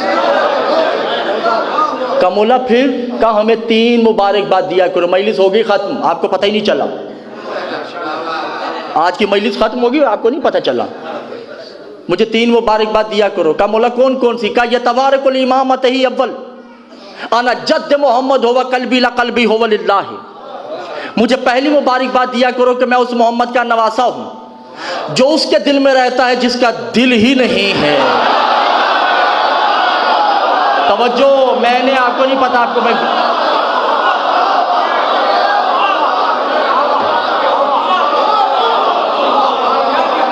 कमोला फिर कहा हमें 3 मुबारकबाद दिया करो। मजलिस हो गई ख़त्म, आपको पता ही नहीं चला। आज की मजलिस ख़त्म होगी और आपको नहीं पता चला। मुझे 3 मुबारकबाद दिया करो। कमोला कौन कौन सी? कहा ये तबारकुल इमामत ही अव्वल, आना जद्द मोहम्मद होवा कल्बी ला कल्बी होवा लिल्लाह। मुझे पहली मुबारकबाद दिया करो कि मैं उस मोहम्मद का नवासा हूँ जो उसके दिल में रहता है जिसका दिल ही नहीं है। तवज्जो, मैंने आपको नहीं पता, आपको मैं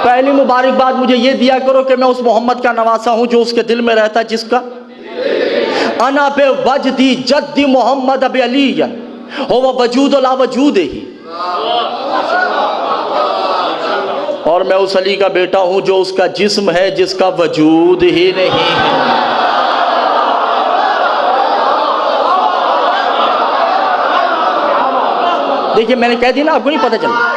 पहली मुबारकबाद मुझे ये दिया करो कि मैं उस मोहम्मद का नवासा हूं जो उसके दिल में रहता है जिसका अना बे वजदी जद्दी मोहम्मद अब अलीयन हो वह वजूद ला वजूद ही, और मैं उस अली का बेटा हूं जो उसका जिस्म है जिसका वजूद ही नहीं है। देखिए मैंने कह दिया ना, आपको नहीं पता चला।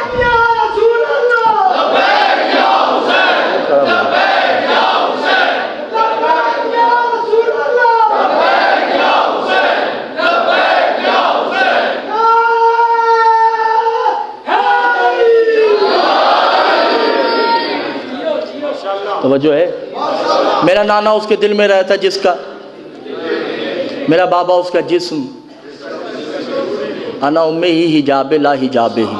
तो वजह है मेरा नाना उसके दिल में रहता जिसका, मेरा बाबा उसका जिस्म, अना उम्मे ही हिजाबे ला हिजाबे ही,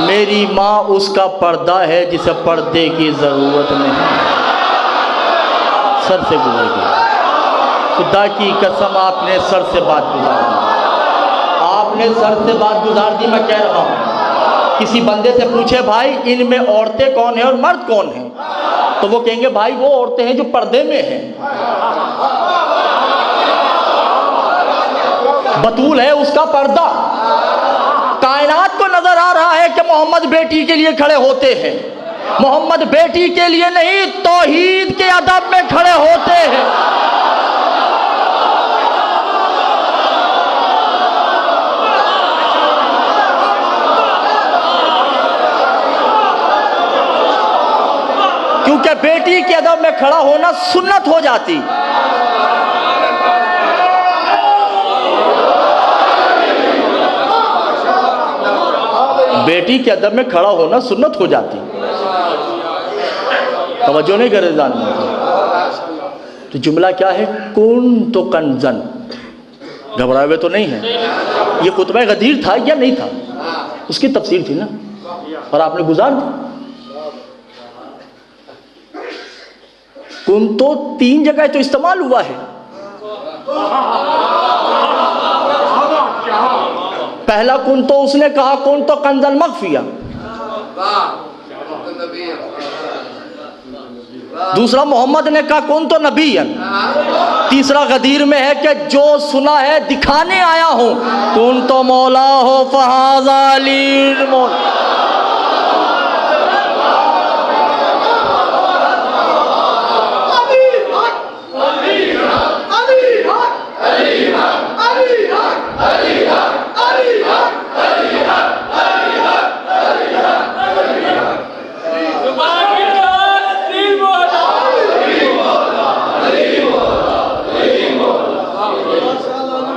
मेरी माँ उसका पर्दा है जिसे पर्दे की ज़रूरत नहीं। सर से गुजर गई, खुदा की कसम आपने सर से बात गुजार दी, आपने सर से बात गुजार दी। मैं कह रहा हूँ किसी बंदे से पूछे भाई इनमें औरतें कौन है और मर्द कौन है, तो वो कहेंगे भाई वो औरतें हैं जो पर्दे में हैं, बतूल है उसका पर्दा। कायनात को नजर आ रहा है कि मोहम्मद बेटी के लिए खड़े होते हैं, मोहम्मद बेटी के लिए नहीं तौहीद के अदब में खड़े होते हैं। क्योंकि बेटी के अदब में खड़ा होना सुन्नत हो जाती। बेटी के अदब में खड़ा होना सुन्नत हो जाती। तवज्जो नहीं करे जान। तो जुमला क्या है? कुन तो कंजन, घबराए हुए तो नहीं है। ये खुतबा गदीर था या नहीं था, उसकी तफसीर थी ना, और आपने गुजार दी। कुन तो 3 जगह तो इस्तेमाल हुआ है। पहला कुन तो उसने कहा कुन तो कंजल मख्फिया, दूसरा मोहम्मद ने कहा कुन तो नबीयन, तीसरा गदीर में है कि जो सुना है दिखाने आया हूं, कुन तो मौला हो फहाज़ा अली मौला।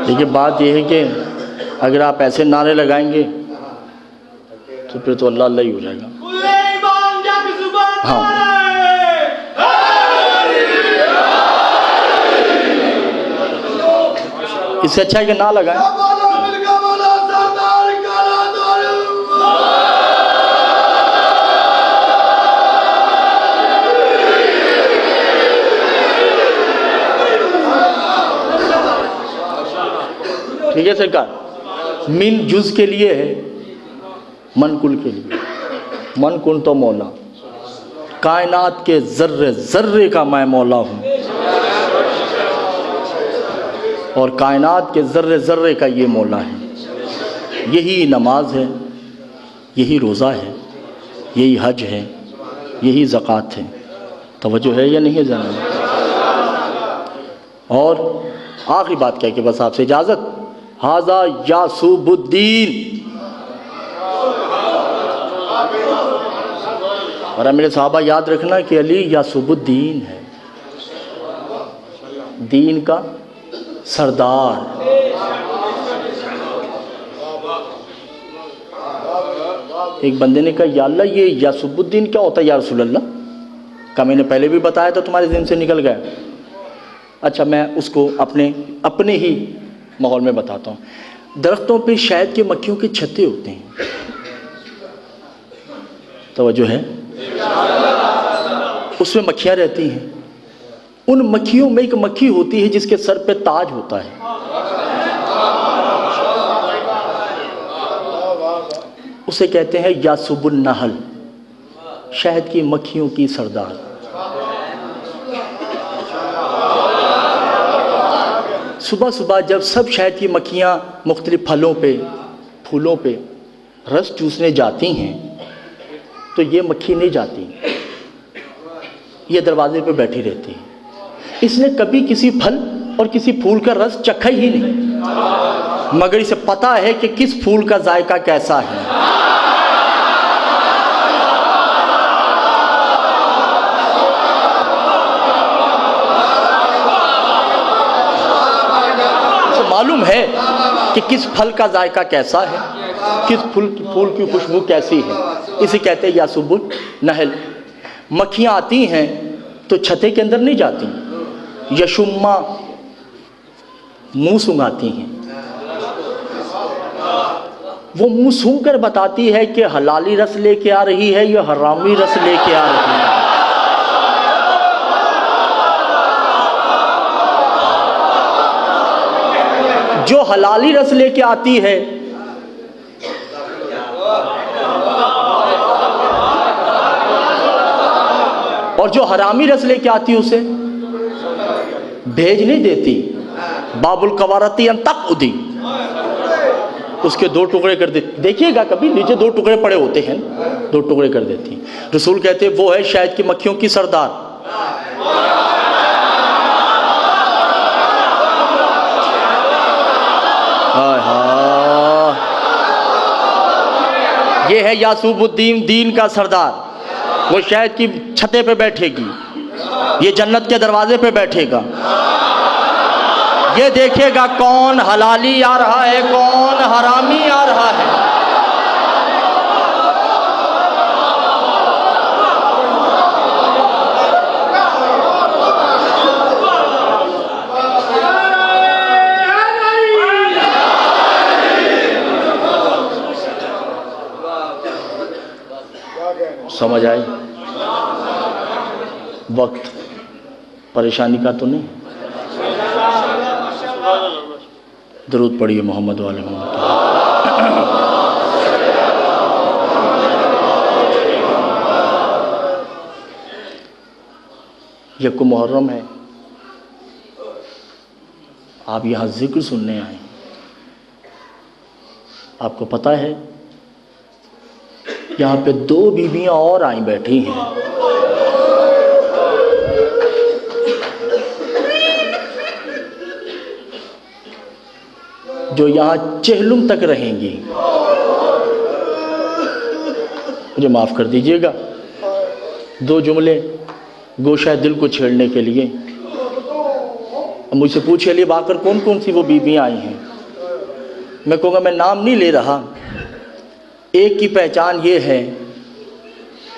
देखिए बात यह है कि अगर आप ऐसे नारे लगाएंगे तो फिर तो अल्लाह अल्लाह ही हो जाएगा। हाँ, इससे अच्छा है कि ना लगाएं। ठीक है सरकार। मिन जुज के लिए है, मन कुल के लिए। मन कुन तो मौला, कायनात के जर्रे जर्रे का मैं मौला हूँ। और कायनात के ज़र्रे ज़र्रे का ये मौला है। यही नमाज है, यही रोज़ा है, यही हज है, यही ज़कात है। तवज्जो है या नहीं है जाना? और आखिरी बात कह के बस आपसे इजाज़त, हाज़ा यासूबुद्दीन। और मेरे साहबा याद रखना कि अली यासूबुद्दीन है, दीन का सरदार। एक बंदे ने कहा, या अल्लाह ये यासूबुद्दीन क्या होता है या रसूल अल्लाह? का मैंने पहले भी बताया था, तुम्हारे ज़हन से निकल गया। अच्छा, मैं उसको अपने ही माहौल में बताता हूँ। दरख्तों पे शहद के मक्खियों के छत्ते होते हैं, तवज्जो है, उसमें मक्खियाँ रहती हैं। उन मक्खियों में एक मक्खी होती है जिसके सर पे ताज होता है। उसे कहते हैं यासूबुन नहल, शहद की मक्खियों की सरदार। सुबह सुबह जब सब शहद की मक्खियाँ मुख्तलिफ फलों पे, फूलों पे रस चूसने जाती हैं तो ये मक्खी नहीं जाती, ये दरवाजे पे बैठी रहती है। इसने कभी किसी फल और किसी फूल का रस चखा ही नहीं, मगर इसे पता है कि किस फूल का जायका कैसा है। इसे मालूम है कि किस फल का जायका कैसा है, किस फूल की खुशबू कैसी है। इसे कहते हैं यासूबुन नहल। मक्खियाँ आती हैं तो छत्ते के अंदर नहीं जाती, यशुम्मा मुंह सूंघाती हैं। वो मुंह सूंघ कर बताती है कि हलाली रस लेके आ रही है या हरामी रस लेके आ रही है। जो हलाली रस लेके आती है और जो हरामी रस लेके आती है उसे भेज नहीं देती। बाबुल कवारती तक उदी, उसके दो टुकड़े कर देती। देखिएगा कभी नीचे दो टुकड़े पड़े होते हैं, दो टुकड़े कर देती। रसूल कहते वो है शहद की मक्खियों की सरदार। हाय हाय, ये है यासूबुद्दीन, दीन का सरदार। वो शहद की छत्ते पे बैठेगी, ये जन्नत के दरवाजे पे बैठेगा, ये देखेगा कौन हलाली आ रहा है, कौन हरामी आ रहा है। समझ आई? वक्त परेशानी का तो नहीं। दरूद पढ़िए मोहम्मद वाले मोहम्मद। यकुम मुहर्रम है, आप यहाँ जिक्र सुनने आए। आपको पता है यहाँ पे दो बीबियाँ और आई बैठी हैं। जो यहाँ चेहलुम तक रहेंगी। मुझे माफ़ कर दीजिएगा, दो जुमले गोशा दिल को छेड़ने के लिए। मुझसे पूछे लिए बाकर कौन कौन सी वो बीबियाँ आई हैं। मैं कहूँगा मैं नाम नहीं ले रहा, एक की पहचान ये है,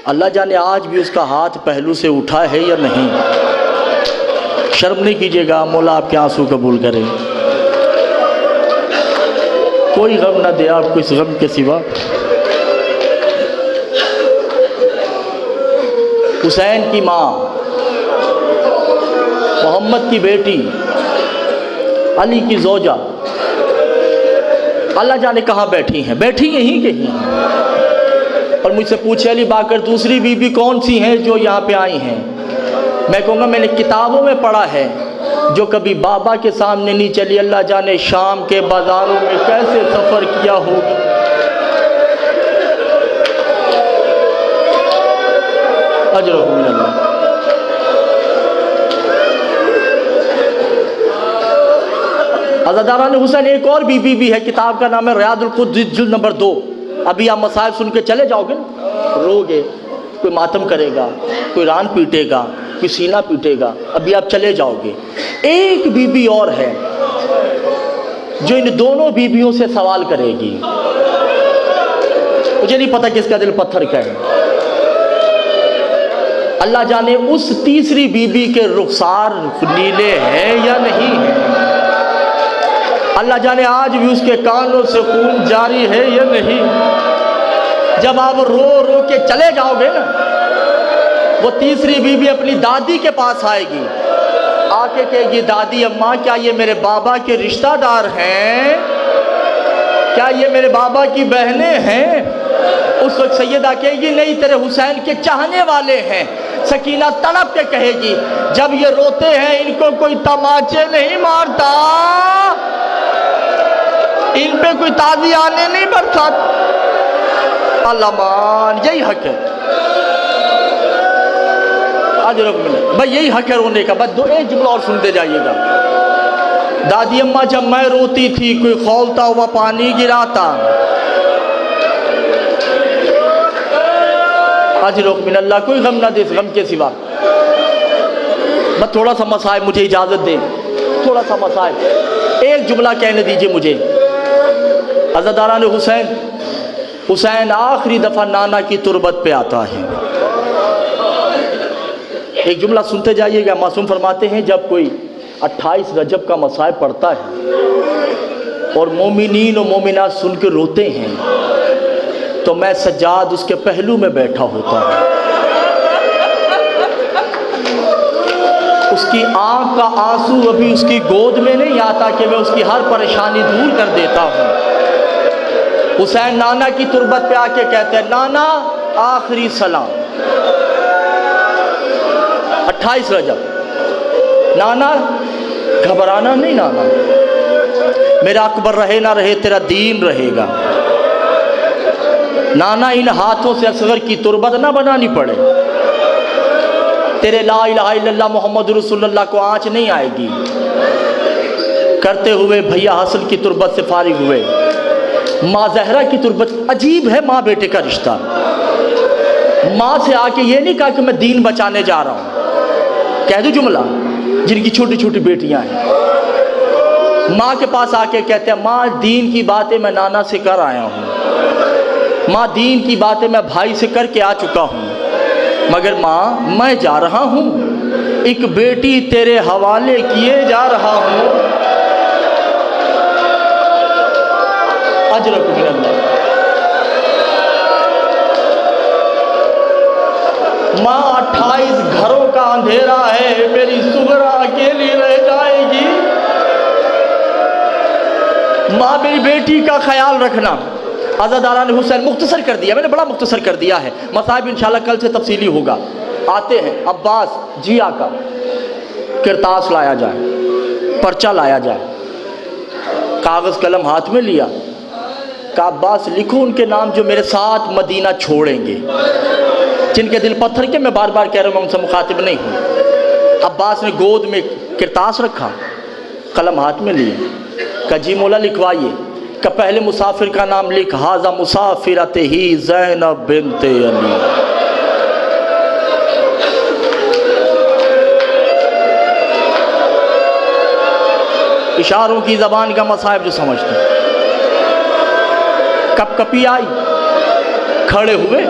अल्लाह जाने आज भी उसका हाथ पहलू से उठा है या नहीं। शर्म नहीं कीजिएगा, मौला आपके आंसू कबूल करे, कोई गम ना दे आपको इस गम के सिवा। हुसैन की माँ, मोहम्मद की बेटी, अली की जोजा, अल्लाह जाने कहाँ बैठी हैं, बैठी यहीं के ही। और मुझसे पूछे अली बाकर दूसरी बीबी कौन सी हैं जो यहाँ पे आई हैं। मैं कहूँगा मैंने किताबों में पढ़ा है जो कभी बाबा के सामने नहीं चली, अल्लाह जाने शाम के बाज़ारों में कैसे सफ़र किया होगा। अजरहु मिनल्लाह। अज़ादारान हुसैन एक और बीबी भी है, किताब का नाम है रियादुल क़ुद्स जिल्द नंबर 2। अभी आप मसाइब सुन के चले जाओगे ना, रोगे, कोई मातम करेगा, कोई रान पीटेगा, कोई सीना पीटेगा, अभी आप चले जाओगे। एक बीबी और है जो इन दोनों बीबियों से सवाल करेगी। मुझे नहीं पता किसका दिल पत्थर का है, अल्लाह जाने उस तीसरी बीबी के रुखसार नीले हैं या नहीं है, अल्लाह जाने आज भी उसके कानों से खून जारी है या नहीं। जब आप रो रो के चले जाओगे ना, वो तीसरी बीबी अपनी दादी के पास आएगी, आके कहेगी, दादी अम्मा क्या ये मेरे बाबा के रिश्तेदार हैं, क्या ये मेरे बाबा की बहनें हैं। उस वक्त सैयदा कहेगी, नहीं तेरे हुसैन के चाहने वाले हैं। सकीना तड़प के कहेगी, जब ये रोते हैं इनको कोई तमाचे नहीं मारता, इन पे कोई ताज़ी आने नहीं बरसाता। अल्लाह मान, यही हक है। भाई यही हक है रोने का। बस दो एक जुमला और सुनते जाइएगा। दादी अम्मा जब मैं रोती थी कोई खौलता हुआ पानी गिराता, अजरुक मिनल्लाह, कोई गम ना दे इस गम के सिवा। बस थोड़ा सा मसाइब मुझे इजाज़त दे, थोड़ा सा मसाइब, एक जुमला कहने दीजिए मुझे। अज़ादारान हुसैन, हुसैन आखिरी दफ़ा नाना की तुरबत पे आता है। एक जुमला सुनते जाइएगा। मासूम फरमाते हैं, जब कोई 28 रजब का मसाइब पढ़ता है और मोमिनीन और मोमिनात सुन के रोते हैं, तो मैं सज्जाद उसके पहलू में बैठा होता हूँ। उसकी आँख का आंसू अभी उसकी गोद में नहीं आता कि मैं उसकी हर परेशानी दूर कर देता हूँ। हुसैन नाना की तुरबत पे आके कहते हैं, नाना आखिरी सलाम। 28 रजब, नाना घबराना नहीं, नाना मेरा अकबर रहे ना रहे तेरा दीन रहेगा। नाना इन हाथों से असगर की तुरबत ना बनानी पड़े, तेरे ला इलाहा इल्लल्लाह मोहम्मद रसूलुल्लाह को आँच नहीं आएगी। करते हुए भैया हसन की तुरबत से फारिग हुए। माँ जहरा की तुरबत, अजीब है माँ बेटे का रिश्ता। माँ से आके ये नहीं कहा कि मैं दीन बचाने जा रहा हूँ, कह दो जुमला, जिनकी छोटी छोटी बेटियां हैं, माँ के पास आके कहते हैं, माँ दीन की बातें मैं नाना से कर आया हूँ, माँ दीन की बातें मैं भाई से करके आ चुका हूँ, मगर माँ मैं जा रहा हूँ, एक बेटी तेरे हवाले किए जा रहा हूँ। अजरक मिनल्लाह। माँ 28 घरों का अंधेरा है, मेरी सुगरा अकेली रह जाएगी। माँ मेरी बेटी का ख्याल रखना। अज़ादारान हुसैन मुख्तसर कर दिया मैंने, बड़ा मुख्तसर कर दिया है। मसाइब इंशाल्लाह कल से तफसीली होगा। आते हैं अब्बास जिया का किरतास लाया जाए, पर्चा लाया जाए, कागज़ कलम हाथ में लिया, का अब्बास लिखो उनके नाम जो मेरे साथ मदीना छोड़ेंगे, जिनके दिल पत्थर के, मैं बार बार कह रहा हूँ मैं उनसे मुखातिब नहीं हूँ। अब्बास ने गोद में किरतास रखा, कलम हाथ में लिए, का जी मौला लिखवाइए। का पहले मुसाफिर का नाम लिख, हाजा मुसाफिरत ही ज़ैनब बिन्ते अली। इशारों की ज़बान का मसाइब जो समझते हैं। कप कपी आई, खड़े हुए,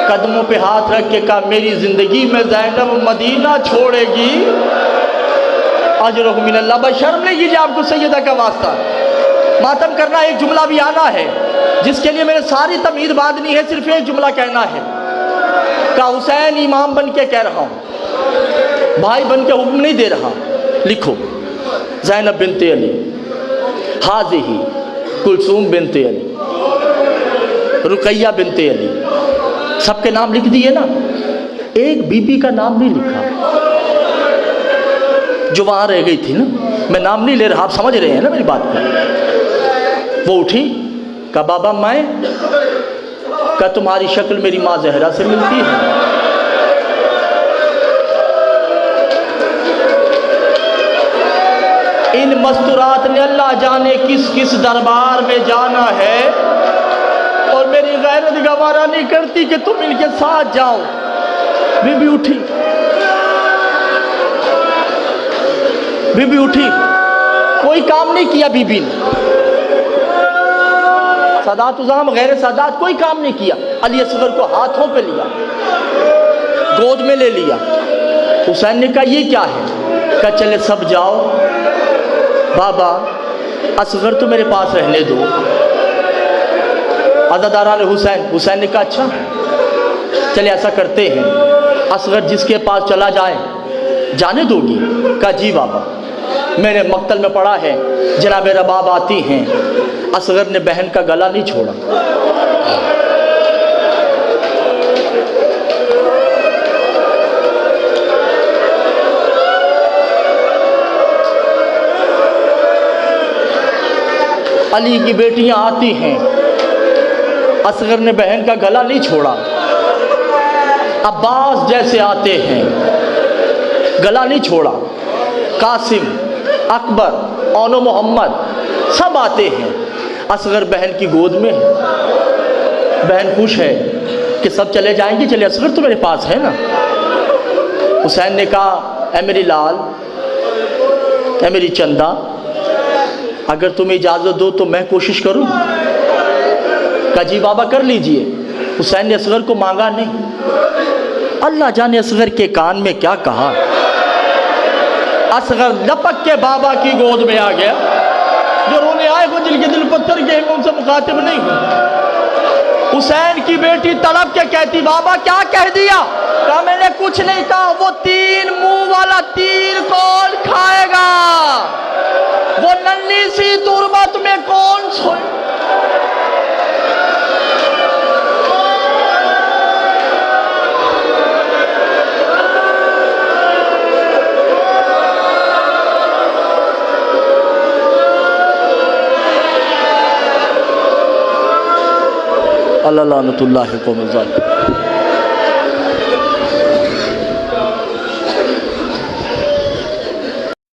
कदमों पे हाथ रख के कहा, मेरी ज़िंदगी में ज़ैनब मदीना छोड़ेगी। अजरुहु मिनल्लाह। बस शर्म नहीं कीजिए, आपको सैयदा का वास्ता मातम करना। एक जुमला भी आना है जिसके लिए मैंने सारी तमीद बांधनी है, सिर्फ एक जुमला कहना है। का हुसैन इमाम बन के कह रहा हूँ, भाई बन के हुक्म नहीं दे रहा। लिखो ज़ैनब बिन्ते अली, हाज़िही कुलसूम बिन्ते अली, रुकैया बिन्ते अली, सबके नाम लिख दिए ना, एक बीबी का नाम नहीं लिखा। जो वहाँ रह गई थी ना, मैं नाम नहीं ले रहा, आप समझ रहे हैं ना मेरी बात को। वो उठी, कहा बाबा मैं, कहा तुम्हारी शक्ल मेरी माँ जहरा से मिलती है। इन मस्तूरात ने अल्लाह जाने किस किस दरबार में जाना है, और मेरी गैरत गवारा नहीं करती कि तुम इनके साथ जाओ। बीबी उठी, बीबी उठी, कोई काम नहीं किया बीबी ने, सादात उज़ाम गैर सादात कोई काम नहीं किया। अली असगर को हाथों पे लिया, गोद में ले लिया। हुसैन ने कहा ये क्या है? कहा चले सब जाओ, बाबा असगर तो मेरे पास रहने दो। अज़ादारान हुसैन ने कहा अच्छा चले ऐसा करते हैं, असगर जिसके पास चला जाए जाने दोगी? कहा जी बाबा, मैंने मक्तल में पढ़ा है जनाब रबाब आती हैं, असगर ने बहन का गला नहीं छोड़ा। अली की बेटियां आती हैं, असगर ने बहन का गला नहीं छोड़ा। अब्बास जैसे आते हैं, गला नहीं छोड़ा। कासिम, अकबर, औनो मोहम्मद सब आते हैं, असगर बहन की गोद में। बहन खुश है कि सब चले जाएंगे, चले असगर तो मेरे पास है ना। हुसैन ने कहा ऐ मेरी लाल, ऐ मेरी चंदा, अगर तुम्हें इजाज़त दो तो मैं कोशिश करूं? कहा जी बाबा कर लीजिए। हुसैन ने असगर को मांगा नहीं। अल्लाह जाने असगर के कान में क्या कहा। असगर लपक के बाबा की गोद में आ गया। जो रोने आए हो, जिनके दिल पत्थर के, मैं उनसे मुखातिब नहीं हूं। हुसैन की बेटी तड़प के कहती बाबा क्या कह दिया? कहा मैंने कुछ नहीं कहा। वो तीन मुंह वाला तीर कौन खाएगा? वो नन्ही सी तुरबत में कौन सोए? अल्लाह लानतुल्लाह कौम ज़ालिम।